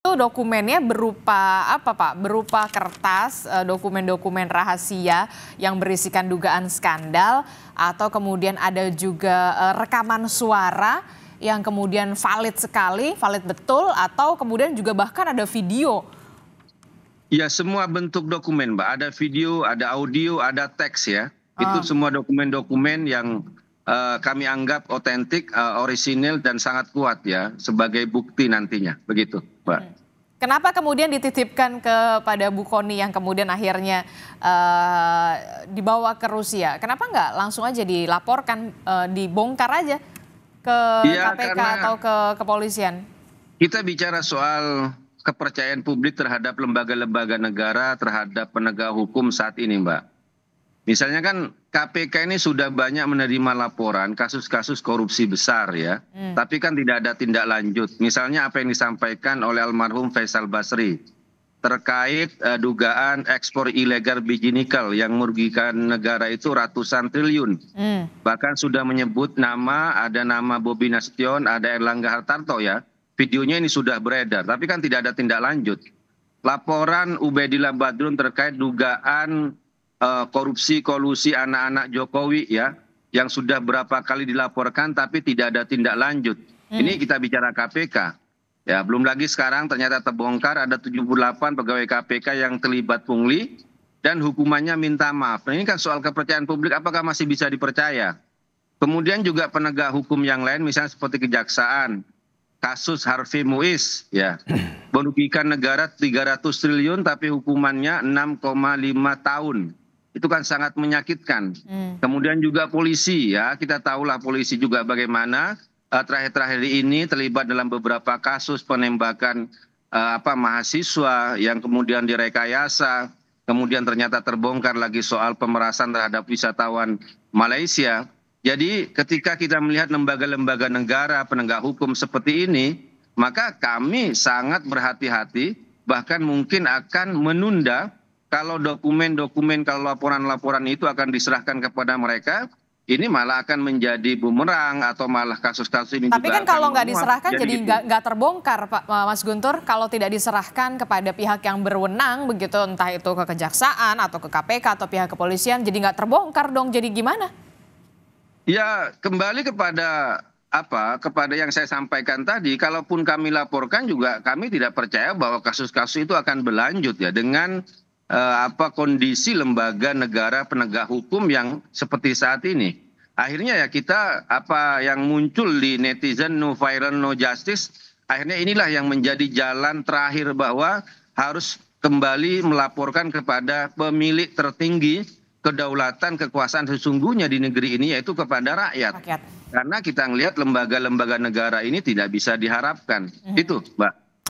Itu dokumennya berupa apa Pak? Berupa kertas, dokumen-dokumen rahasia yang berisikan dugaan skandal, atau kemudian ada juga rekaman suara yang kemudian valid sekali, valid betul, atau kemudian juga bahkan ada video. Ya, semua bentuk dokumen, Mbak. Ada video, ada audio, ada teks ya. Itu semua dokumen-dokumen yang kami anggap otentik, orisinil dan sangat kuat ya sebagai bukti nantinya. Begitu, Mbak. Kenapa kemudian dititipkan kepada Bu Kony yang kemudian akhirnya dibawa ke Rusia? Kenapa nggak langsung aja dilaporkan, dibongkar aja ke KPK atau ke kepolisian? Kita bicara soal kepercayaan publik terhadap lembaga-lembaga negara, terhadap penegak hukum saat ini, Mbak. Misalnya kan KPK ini sudah banyak menerima laporan kasus-kasus korupsi besar ya, tapi kan tidak ada tindak lanjut. Misalnya apa yang disampaikan oleh almarhum Faisal Basri terkait dugaan ekspor ilegal biji nikel yang merugikan negara itu ratusan triliun. Bahkan sudah menyebut nama, ada nama Bobi Nasution, ada Erlangga Hartarto ya. Videonya ini sudah beredar, tapi kan tidak ada tindak lanjut. Laporan Ubaidillah Badrun terkait dugaan korupsi kolusi anak-anak Jokowi ya, yang sudah berapa kali dilaporkan tapi tidak ada tindak lanjut. Ini kita bicara KPK. Ya, belum lagi sekarang ternyata terbongkar ada 78 pegawai KPK yang terlibat pungli dan hukumannya minta maaf. Nah, ini kan soal kepercayaan publik, apakah masih bisa dipercaya? Kemudian juga penegak hukum yang lain misalnya seperti kejaksaan, kasus Harvey Muiz ya, merugikan negara 300 triliun tapi hukumannya 6,5 tahun. Itu kan sangat menyakitkan. Kemudian juga polisi ya, kita tahulah polisi juga bagaimana terakhir-terakhir ini terlibat dalam beberapa kasus penembakan mahasiswa yang kemudian direkayasa, kemudian ternyata terbongkar lagi soal pemerasan terhadap wisatawan Malaysia. Jadi ketika kita melihat lembaga-lembaga negara penegak hukum seperti ini, maka kami sangat berhati-hati, bahkan mungkin akan menunda kalau dokumen-dokumen, kalau laporan-laporan itu akan diserahkan kepada mereka, ini malah akan menjadi bumerang atau malah kasus-kasus ini. Tapi kan kalau nggak diserahkan jadi nggak terbongkar, Pak Mas Guntur. Kalau tidak diserahkan kepada pihak yang berwenang begitu, entah itu ke kejaksaan atau ke KPK atau pihak kepolisian, jadi nggak terbongkar dong. Jadi gimana? Ya kembali kepada kepada yang saya sampaikan tadi, kalaupun kami laporkan juga kami tidak percaya bahwa kasus-kasus itu akan berlanjut ya dengan kondisi lembaga negara penegak hukum yang seperti saat ini. Akhirnya ya kita yang muncul di netizen no viral no justice, akhirnya inilah yang menjadi jalan terakhir bahwa harus kembali melaporkan kepada pemilik tertinggi kedaulatan kekuasaan sesungguhnya di negeri ini, yaitu kepada rakyat. Karena kita melihat lembaga-lembaga negara ini tidak bisa diharapkan. Itu, Mbak.